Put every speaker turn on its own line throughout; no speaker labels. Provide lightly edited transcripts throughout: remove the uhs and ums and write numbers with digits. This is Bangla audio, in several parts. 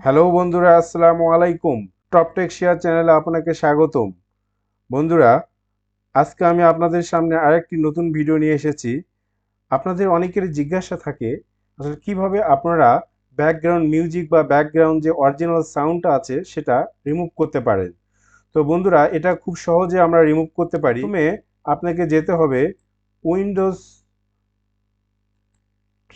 হ্যালো বন্ধুরা, আসসালামু আলাইকুম। টপ টেক শেয়ার চ্যানেলে আপনাকে স্বাগতম। বন্ধুরা, আজকে আমি আপনাদের সামনে আরেকটি নতুন ভিডিও নিয়ে এসেছি। আপনাদের অনেকেরই জিজ্ঞাসা থাকে আসলে কিভাবে আপনারা ব্যাকগ্রাউন্ড মিউজিক বা ব্যাকগ্রাউন্ড যে অরিজিনাল সাউন্ডটা আছে সেটা রিমুভ করতে পারেন। তো বন্ধুরা, এটা খুব সহজে আমরা রিমুভ করতে পারি। প্রথমে আপনাকে যেতে হবে উইন্ডোজ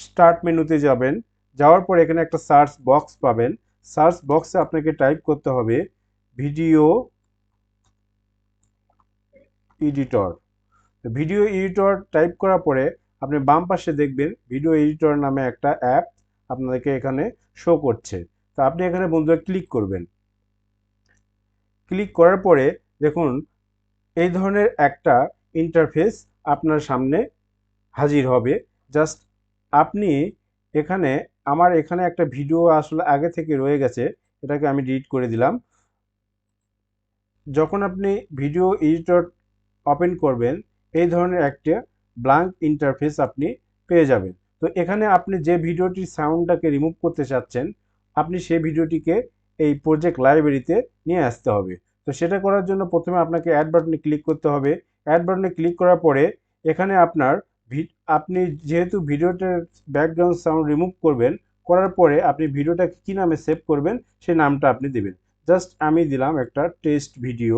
স্টার্ট মেনুতে যাবেন। যাওয়ার পর এখানে একটা সার্চ বক্স পাবেন। সার্চ বক্সে আপনাকে টাইপ করতে হবে video editor. Video editor type করার পরে আপনি বাম পাশে দেখবেন ভিডিও এডিটর নামে একটা অ্যাপ আপনাদেরকে এখানে শো করছে। তো আপনি এখানে বন্ধুরা ক্লিক করবেন। ক্লিক করার পরে দেখুন এই ধরনের একটা ইন্টারফেস আপনার সামনে হাজির হবে। জাস্ট আপনি এখানে আমার এখানে একটা ভিডিও আসলে আগে থেকে রয়ে গেছে, এটাকে আমি ডিলিট করে দিলাম। যখন আপনি ভিডিও এডিটর ওপেন করবেন এই ধরনের একটা ব্ল্যাঙ্ক ইন্টারফেস আপনি পেয়ে যাবেন। তো এখানে আপনি যে ভিডিওটির সাউন্ডটাকে রিমুভ করতে চাচ্ছেন আপনি সেই ভিডিওটিকে এই প্রজেক্ট লাইব্রেরিতে নিয়ে আসতে হবে। তো সেটা করার জন্য প্রথমে আপনাকে অ্যাড বাটনে ক্লিক করতে হবে। অ্যাড বাটনে ক্লিক করার পরে এখানে আপনি যেহেতু ভিডিওটার ব্যাকগ্রাউন্ড সাউন্ড রিমুভ করবেন, করার পরে আপনি ভিডিওটাকে কী নামে সেভ করবেন সেই নামটা আপনি দেবেন। জাস্ট আমি দিলাম একটা টেস্ট ভিডিও।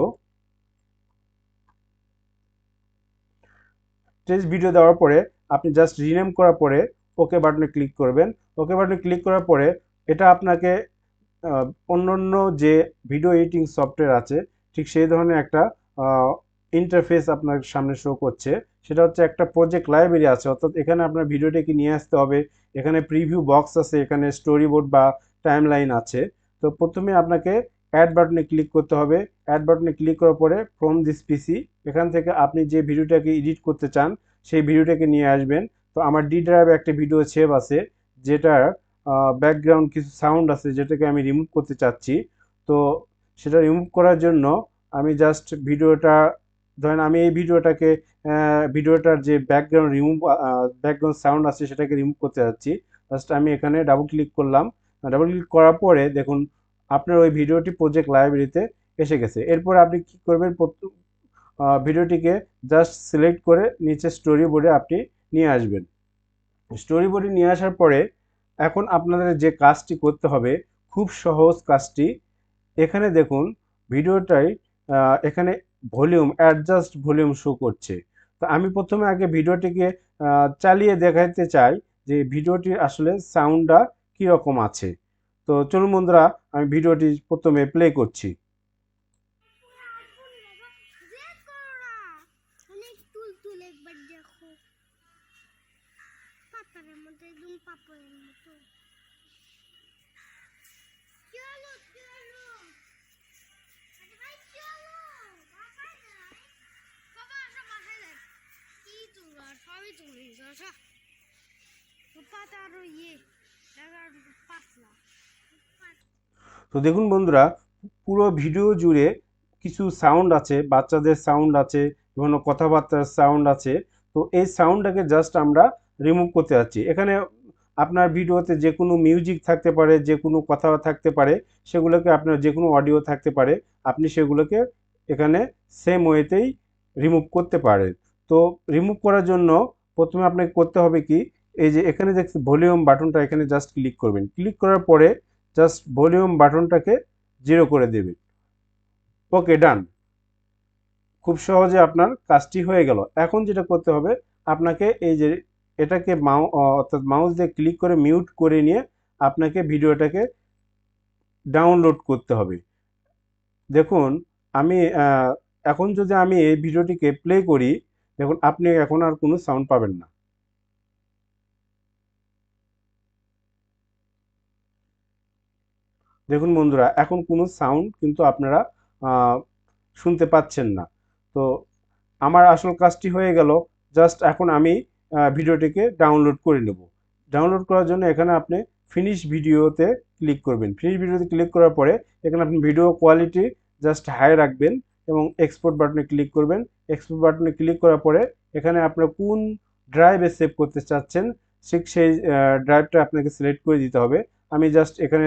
টেক্সট ভিডিও দেওয়ার পরে আপনি জাস্ট রিনেম করার পরে ওকে বাটনে ক্লিক করবেন। ওকে বাটনে ক্লিক করার পরে এটা আপনাকে অন্যান্য যে ভিডিও এডিটিং সফটওয়্যার আছে ঠিক সেই ধরনের একটা ইন্টারফেস আপনার সামনে শো করছে। সেটা হচ্ছে একটা প্রজেক্ট লাইব্রেরি আছে, অর্থাৎ এখানে আপনার ভিডিওটাকে নিয়ে আসতে হবে। এখানে প্রিভিউ বক্স আছে, এখানে স্টোরি বোর্ড বা টাইম লাইন আছে। তো প্রথমে আপনাকে অ্যাড বাটনে ক্লিক করতে হবে। অ্যাড বাটনে ক্লিক করার পরে ফ্রম দিস পিসি এখান থেকে আপনি যে ভিডিওটাকে এডিট করতে চান সেই ভিডিওটাকে নিয়ে আসবেন। তো আমার ডি ড্রাইভে একটা ভিডিও সেভ আছে যেটার ব্যাকগ্রাউন্ড কিছু সাউন্ড আছে যেটাকে আমি রিমুভ করতে চাচ্ছি। তো সেটা রিমুভ করার জন্য আমি জাস্ট ভিডিওটা ধরেন আমি এই ভিডিওটার যে ব্যাকগ্রাউন্ড সাউন্ড আছে সেটাকে রিমুভ করতে যাচ্ছি। জাস্ট আমি এখানে ডাবল ক্লিক করলাম। ডাবল ক্লিক করার পরে দেখুন আপনার ওই ভিডিওটি প্রজেক্ট লাইব্রেরিতে এসে গেছে। এরপর আপনি কি করবেন, ভিডিওটিকে জাস্ট সিলেক্ট করে নিচে স্টোরি বোর্ডে আপনি নিয়ে আসবেন। স্টোরি বোর্ডে নিয়ে আসার পরে এখন আপনাদের যে কাজটি করতে হবে খুব সহজ কাজটি। এখানে দেখুন ভিডিওটাই এখানে অ্যাডজাস্ট ভলিউম শো করছে। তো আমি প্রথমে আগে ভিডিওটিকে চালিয়ে দেখাতে চাই যে ভিডিওটির আসলে সাউন্ডটা কীরকম আছে। তো চলুন বন্ধুরা, আমি ভিডিওটি প্রথমে প্লে করছি। তো দেখুন বন্ধুরা, পুরো ভিডিও জুড়ে কিছু সাউন্ড আছে, বাচ্চাদের সাউন্ড আছে, বিভিন্ন কথাবার্তার সাউন্ড আছে। তো এই সাউন্ডটাকে জাস্ট আমরা রিমুভ করতে যাচ্ছি। এখানে আপনার ভিডিওতে যে কোনো মিউজিক থাকতে পারে, যে কোনো কথা থাকতে পারে, সেগুলোকে আপনার যে কোনো অডিও থাকতে পারে, আপনি সেগুলোকে এখানে সেম ওয়েতেই রিমুভ করতে পারেন। তো রিমুভ করার জন্য প্রথমে আপনাকে করতে হবে কি, এই যে এখানে দেখছি ভলিউম বাটনটা, এখানে জাস্ট ক্লিক করবেন। ক্লিক করার পরে জাস্ট ভলিউম বাটনটাকে 0 করে দেবেন। ওকে, ডান। খুব সহজে আপনার কাজটি হয়ে গেল। এখন যেটা করতে হবে আপনাকে এই যে এটাকে অর্থাৎ মাউস দিয়ে ক্লিক করে মিউট করে নিয়ে আপনাকে ভিডিওটাকে ডাউনলোড করতে হবে। দেখুন আমি এখন যদি আমি এই ভিডিওটিকে প্লে করি, দেখুন আপনি এখন আর কোনো সাউন্ড পাবেন না। দেখুন বন্ধুরা, এখন কোনো সাউন্ড কিন্তু আপনারা শুনতে পাচ্ছেন না। তো আমার আসল কাজটি হয়ে গেল। জাস্ট এখন আমি ভিডিওটিকে ডাউনলোড করে নেব। ডাউনলোড করার জন্য এখানে আপনি ফিনিশ ভিডিওতে ক্লিক করবেন। ফিনিশ ভিডিওতে ক্লিক করার পরে এখানে আপনি ভিডিও কোয়ালিটি জাস্ট হাই রাখবেন এবং এক্সপোর্ট বাটনে ক্লিক করবেন। এক্সপোর্ট বাটনে ক্লিক করার পরে এখানে আপনার কোন ড্রাইভে সেভ করতে চাচ্ছেন ঠিক সেই ড্রাইভটা আপনাকে সিলেক্ট করে দিতে হবে। আমি জাস্ট এখানে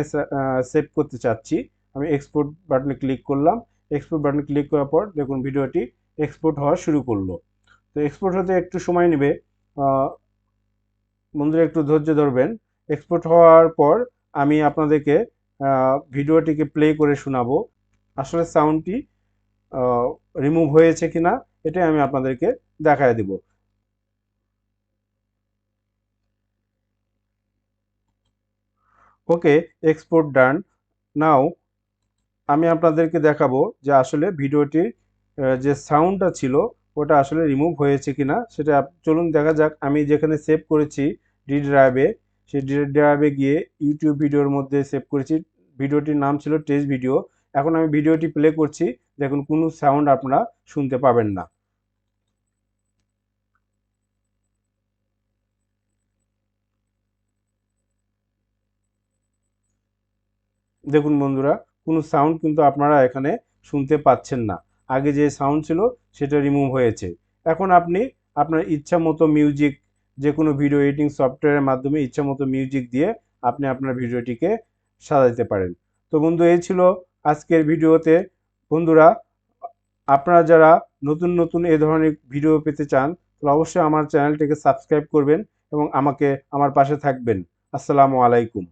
সেভ করতে চাচ্ছি। আমি এক্সপোর্ট বাটনে ক্লিক করলাম। এক্সপোর্ট বাটনে ক্লিক করার পর দেখুন ভিডিওটি এক্সপোর্ট হওয়া শুরু করলো। তো এক্সপোর্ট হতে একটু সময় নেবে, বন্ধুরা একটু ধৈর্য ধরবেন। এক্সপোর্ট হওয়ার পর আমি আপনাদেরকে ভিডিওটিকে প্লে করে শোনাবো আসলে সাউন্ডটি রিমুভ হয়েছে কিনা, এটাই আমি আপনাদেরকে দেখায় দিব। ওকে, এক্সপোর্ট ডান। নাও আমি আপনাদেরকে দেখাবো যে আসলে ভিডিওটির যে সাউন্ডটা ছিল ওটা আসলে রিমুভ হয়েছে কিনা সেটা। চলুন দেখা যাক। আমি যেখানে সেভ করেছি ডি ড্রাইভে, সেই ডি ড্রাইভে গিয়ে ইউটিউব ভিডিওর মধ্যে সেভ করেছি। ভিডিওটির নাম ছিল টেস্ট ভিডিও। এখন আমি ভিডিওটি প্লে করছি, দেখুন কোনো সাউন্ড আপনারা শুনতে পাবেন না। দেখুন বন্ধুরা, কোনো সাউন্ড কিন্তু আপনারা এখানে শুনতে পাচ্ছেন না। আগে যে সাউন্ড ছিল সেটা রিমুভ হয়েছে। এখন আপনি আপনার ইচ্ছা মতো মিউজিক, যে কোনো ভিডিও এডিটিং সফটওয়্যারের মাধ্যমে ইচ্ছা মতো মিউজিক দিয়ে আপনি আপনার ভিডিওটিকে সাজাতে পারেন। তো বন্ধু, এই ছিল আজকের ভিডিওতে। বন্ধুরা, আপনারা যারা নতুন নতুন এ ধরনের ভিডিও পেতে চান তাহলে অবশ্যই আমার চ্যানেলটিকে সাবস্ক্রাইব করবেন এবং আমাকে আমার পাশে থাকবেন। আসসালামু আলাইকুম।